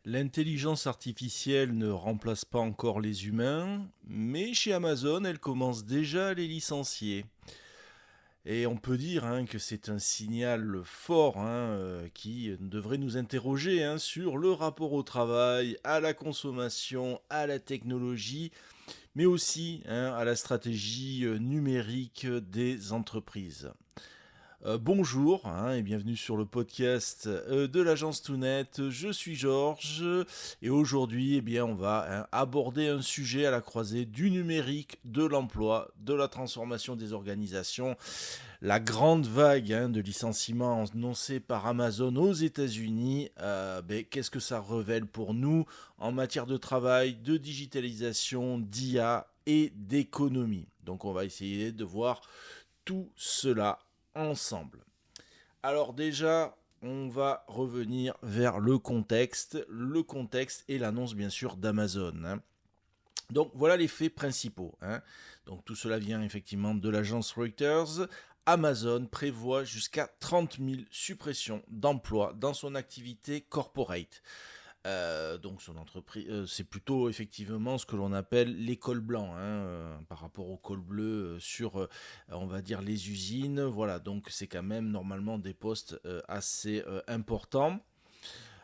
L'intelligence artificielle ne remplace pas encore les humains, mais chez Amazon, elle commence déjà à les licencier. Et on peut dire que c'est un signal fort qui devrait nous interroger sur le rapport au travail, à la consommation, à la technologie, mais aussi à la stratégie numérique des entreprises. Bonjour et bienvenue sur le podcast de l'agence Tounet. Je suis Georges et aujourd'hui on va aborder un sujet à la croisée du numérique, de l'emploi, de la transformation des organisations. La grande vague de licenciements annoncée par Amazon aux États-Unis, qu'est-ce que ça révèle pour nous en matière de travail, de digitalisation, d'IA et d'économie. Donc on va essayer de voir tout cela ensemble. Alors déjà, on va revenir vers le contexte et l'annonce bien sûr d'Amazon. Donc voilà les faits principaux. Donc tout cela vient effectivement de l'agence Reuters. Amazon prévoit jusqu'à 30 000 suppressions d'emplois dans son activité corporate. Donc son entreprise, c'est plutôt effectivement ce que l'on appelle les cols blancs, par rapport aux cols bleus sur, on va dire les usines. Voilà, donc c'est quand même normalement des postes assez importants.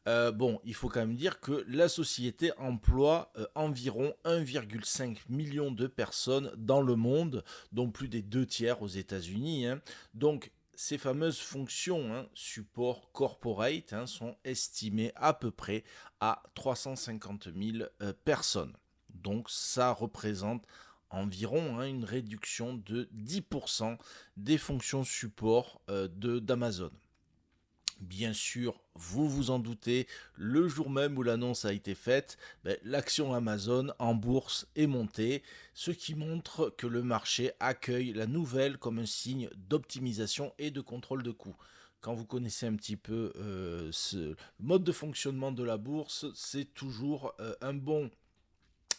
Bon, il faut quand même dire que la société emploie environ 1,5 million de personnes dans le monde, dont plus des 2 tiers aux États-Unis. Donc, ces fameuses fonctions support corporate sont estimées à peu près à 350 000 personnes. Donc, ça représente environ une réduction de 10% des fonctions support d'Amazon. Bien sûr, vous vous en doutez, le jour même où l'annonce a été faite, l'action Amazon en bourse est montée, ce qui montre que le marché accueille la nouvelle comme un signe d'optimisation et de contrôle de coûts. Quand vous connaissez un petit peu ce mode de fonctionnement de la bourse, c'est toujours un bon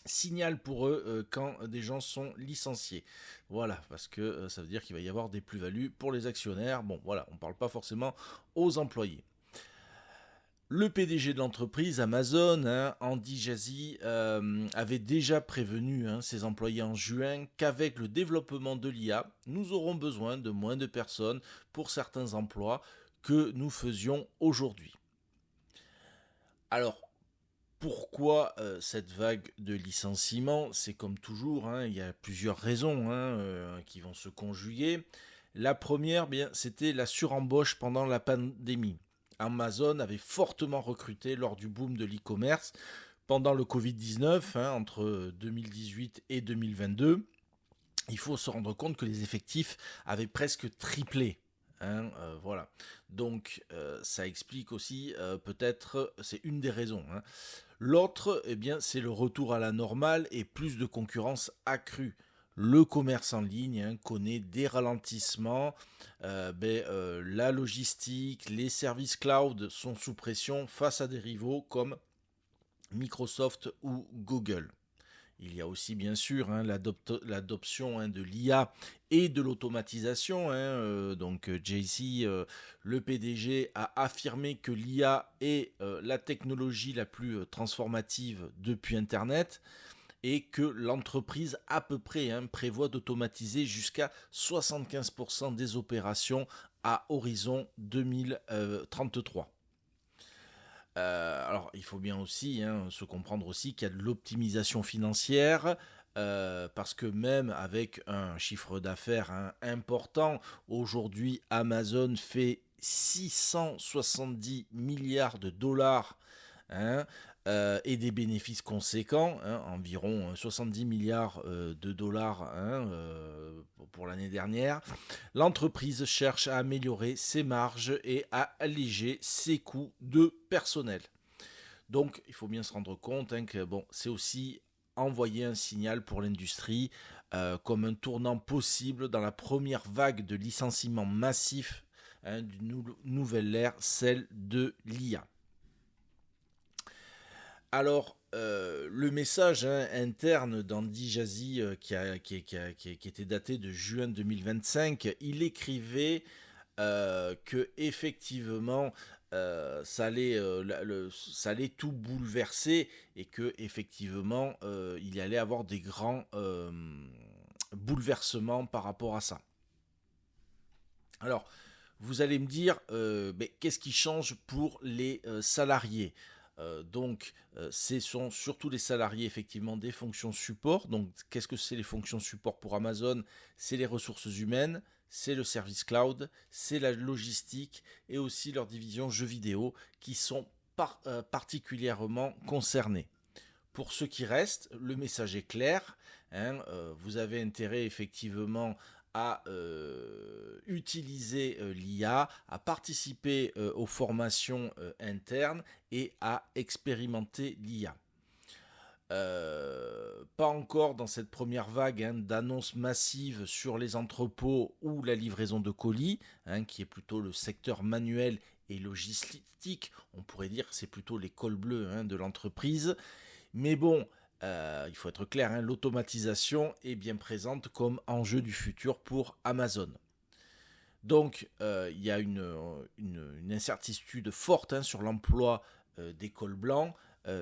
signal pour eux quand des gens sont licenciés. Voilà, parce que ça veut dire qu'il va y avoir des plus-values pour les actionnaires. Bon, voilà, on ne parle pas forcément aux employés. Le PDG de l'entreprise, Amazon, Andy Jassy, avait déjà prévenu ses employés en juin qu'avec le développement de l'IA, nous aurons besoin de moins de personnes pour certains emplois que nous faisions aujourd'hui. Alors, pourquoi cette vague de licenciements? C'est comme toujours, il y a plusieurs raisons qui vont se conjuguer. La première, c'était la surembauche pendant la pandémie. Amazon avait fortement recruté lors du boom de l'e-commerce pendant le Covid-19, entre 2018 et 2022. Il faut se rendre compte que les effectifs avaient presque triplé. Voilà. Donc ça explique aussi peut-être, c'est une des raisons. L'autre, c'est le retour à la normale et plus de concurrence accrue. Le commerce en ligne connaît des ralentissements. La logistique, les services cloud sont sous pression face à des rivaux comme Microsoft ou Google. Il y a aussi bien sûr l'adoption de l'IA et de l'automatisation. Donc JC, le PDG, a affirmé que l'IA est la technologie la plus transformative depuis Internet et que l'entreprise à peu près prévoit d'automatiser jusqu'à 75% des opérations à horizon 2033. Alors, il faut bien aussi se comprendre aussi qu'il y a de l'optimisation financière. Parce que même avec un chiffre d'affaires important, aujourd'hui Amazon fait 670 milliards de dollars et des bénéfices conséquents, environ 70 milliards de dollars pour l'année dernière. L'entreprise cherche à améliorer ses marges et à alléger ses coûts de personnel. Donc, il faut bien se rendre compte que c'est aussi envoyer un signal pour l'industrie comme un tournant possible dans la première vague de licenciements massifs d'une nouvelle ère, celle de l'IA. Alors, le message interne d'Andy Jassy, qui était daté de juin 2025, il écrivait que effectivement ça allait tout bouleverser et que effectivement il y allait avoir des grands bouleversements par rapport à ça. Alors, vous allez me dire, mais qu'est-ce qui change pour les salariés? Ce sont surtout les salariés effectivement des fonctions support. Donc, qu'est-ce que c'est les fonctions support pour Amazon? C'est les ressources humaines, c'est le service cloud, c'est la logistique et aussi leur division jeux vidéo qui sont particulièrement concernés. Pour ceux qui restent, le message est clair. Vous avez intérêt effectivement à utiliser l'IA, à participer aux formations internes et à expérimenter l'IA. Pas encore dans cette première vague d'annonces massives sur les entrepôts ou la livraison de colis, qui est plutôt le secteur manuel et logistique. On pourrait dire que c'est plutôt les cols bleus de l'entreprise. Mais bon, il faut être clair, l'automatisation est bien présente comme enjeu du futur pour Amazon. Donc, il y a une incertisude forte sur l'emploi des cols blancs.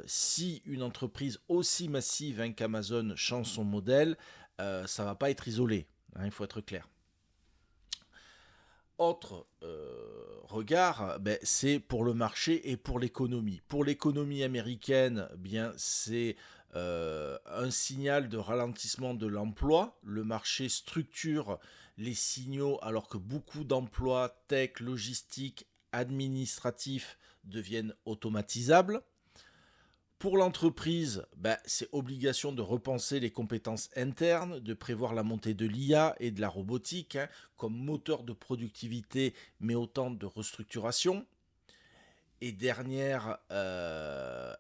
Si une entreprise aussi massive qu'Amazon change son modèle, ça ne va pas être isolé. Il faut être clair. Autre regard, c'est pour le marché et pour l'économie. Pour l'économie américaine, c'est un signal de ralentissement de l'emploi. Le marché structure les signaux alors que beaucoup d'emplois tech, logistiques, administratifs deviennent automatisables. Pour l'entreprise, c'est obligation de repenser les compétences internes, de prévoir la montée de l'IA et de la robotique comme moteur de productivité, mais autant de restructuration. Et dernière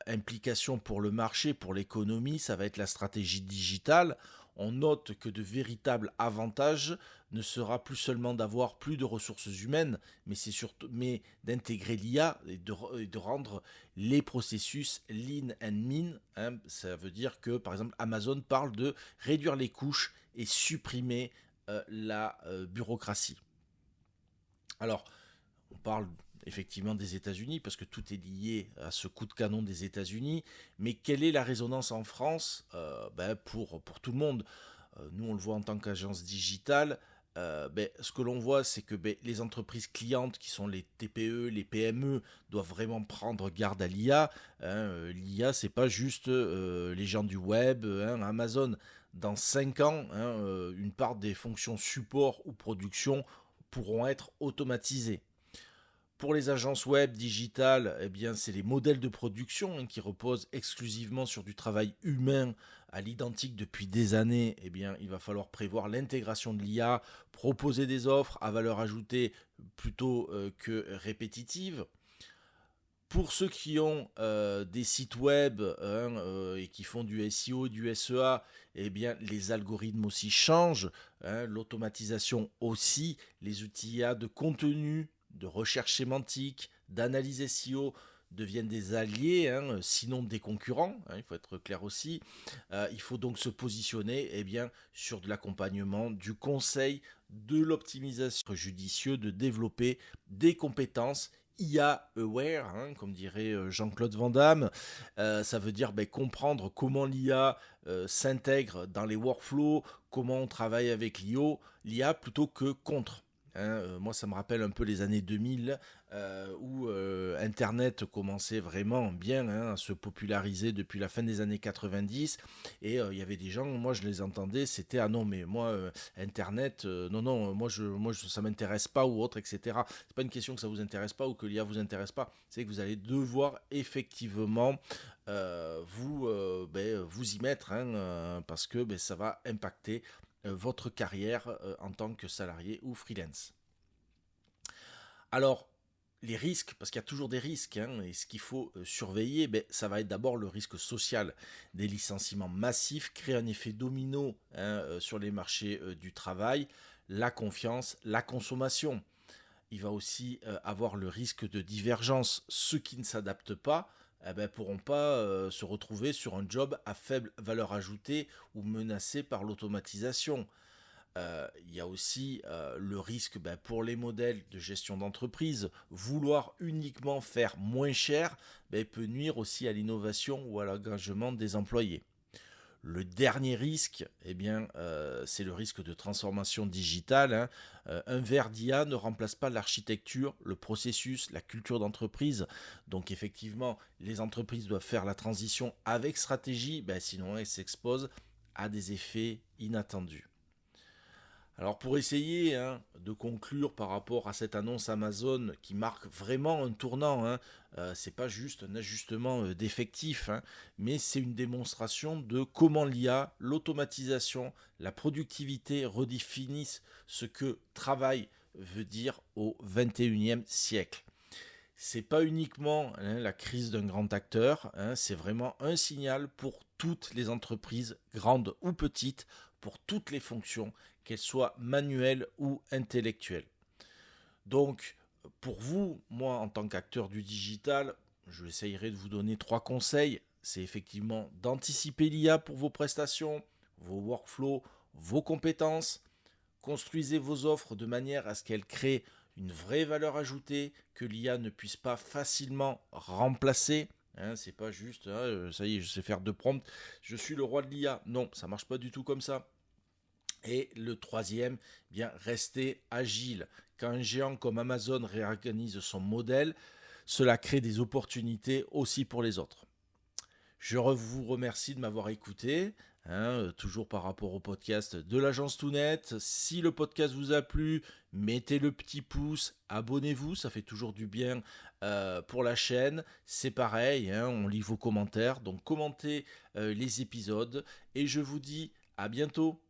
implication pour le marché, pour l'économie, ça va être la stratégie digitale. On note que de véritables avantages ne sera plus seulement d'avoir plus de ressources humaines, mais d'intégrer l'IA et de rendre les processus lean and mean. Ça veut dire que, par exemple, Amazon parle de réduire les couches et supprimer la bureaucratie. Alors, on parle effectivement des États-Unis, parce que tout est lié à ce coup de canon des États-Unis, mais quelle est la résonance en France pour tout le monde? Nous, on le voit en tant qu'agence digitale. Ce que l'on voit, c'est que les entreprises clientes, qui sont les TPE, les PME, doivent vraiment prendre garde à l'IA. L'IA, c'est pas juste les gens du web, Amazon. Dans 5 ans, une part des fonctions support ou production pourront être automatisées. Pour les agences web digitales, c'est les modèles de production qui reposent exclusivement sur du travail humain à l'identique depuis des années. Il va falloir prévoir l'intégration de l'IA, proposer des offres à valeur ajoutée plutôt que répétitives. Pour ceux qui ont des sites web et qui font du SEO, du SEA, les algorithmes aussi changent, l'automatisation aussi, les outils IA de contenu, de recherche sémantique, d'analyse SEO deviennent des alliés, sinon des concurrents, il faut être clair aussi. Il faut donc se positionner sur de l'accompagnement, du conseil, de l'optimisation judicieux, de développer des compétences IA aware, comme dirait Jean-Claude Van Damme. Ça veut dire comprendre comment l'IA s'intègre dans les workflows, comment on travaille avec l'IA plutôt que contre. Moi, ça me rappelle un peu les années 2000 où Internet commençait vraiment bien à se populariser depuis la fin des années 90. Et il y avait des gens, moi je les entendais, c'était ah non, mais moi, Internet, non, moi ça m'intéresse pas ou autre, etc. C'est pas une question que ça vous intéresse pas ou que l'IA vous intéresse pas, c'est que vous allez devoir effectivement vous y mettre parce que ça va impacter votre carrière en tant que salarié ou freelance. Alors, les risques, parce qu'il y a toujours des risques, et ce qu'il faut surveiller, ça va être d'abord le risque social. Des licenciements massifs créent un effet domino sur les marchés du travail, la confiance, la consommation. Il va aussi avoir le risque de divergence. Ceux qui ne s'adaptent pas pourront pas se retrouver sur un job à faible valeur ajoutée ou menacés par l'automatisation. il y a aussi le risque pour les modèles de gestion d'entreprise, vouloir uniquement faire moins cher peut nuire aussi à l'innovation ou à l'engagement des employés. Le dernier risque, c'est le risque de transformation digitale, hein. Un verre d'IA ne remplace pas l'architecture, le processus, la culture d'entreprise. Donc effectivement, les entreprises doivent faire la transition avec stratégie, sinon elles s'exposent à des effets inattendus. Alors pour essayer de conclure par rapport à cette annonce Amazon qui marque vraiment un tournant, c'est pas juste un ajustement d'effectifs, mais c'est une démonstration de comment l'IA, l'automatisation, la productivité redéfinissent ce que travail veut dire au XXIe siècle. C'est pas uniquement la crise d'un grand acteur, c'est vraiment un signal pour toutes les entreprises, grandes ou petites, pour toutes les fonctions, qu'elles soient manuelles ou intellectuelles. Donc, pour vous, moi, en tant qu'acteur du digital, je essayerai de vous donner 3 conseils. C'est effectivement d'anticiper l'IA pour vos prestations, vos workflows, vos compétences. Construisez vos offres de manière à ce qu'elles créent une vraie valeur ajoutée, que l'IA ne puisse pas facilement remplacer. C'est pas juste, ça y est, je sais faire 2 prompts, je suis le roi de l'IA. Non, ça marche pas du tout comme ça. Et le troisième, rester agile. Quand un géant comme Amazon réorganise son modèle, cela crée des opportunités aussi pour les autres. Je vous remercie de m'avoir écouté, toujours par rapport au podcast de l'agence Toonnet. Si le podcast vous a plu, mettez le petit pouce, abonnez-vous, ça fait toujours du bien pour la chaîne. C'est pareil, on lit vos commentaires, donc commentez les épisodes et je vous dis à bientôt.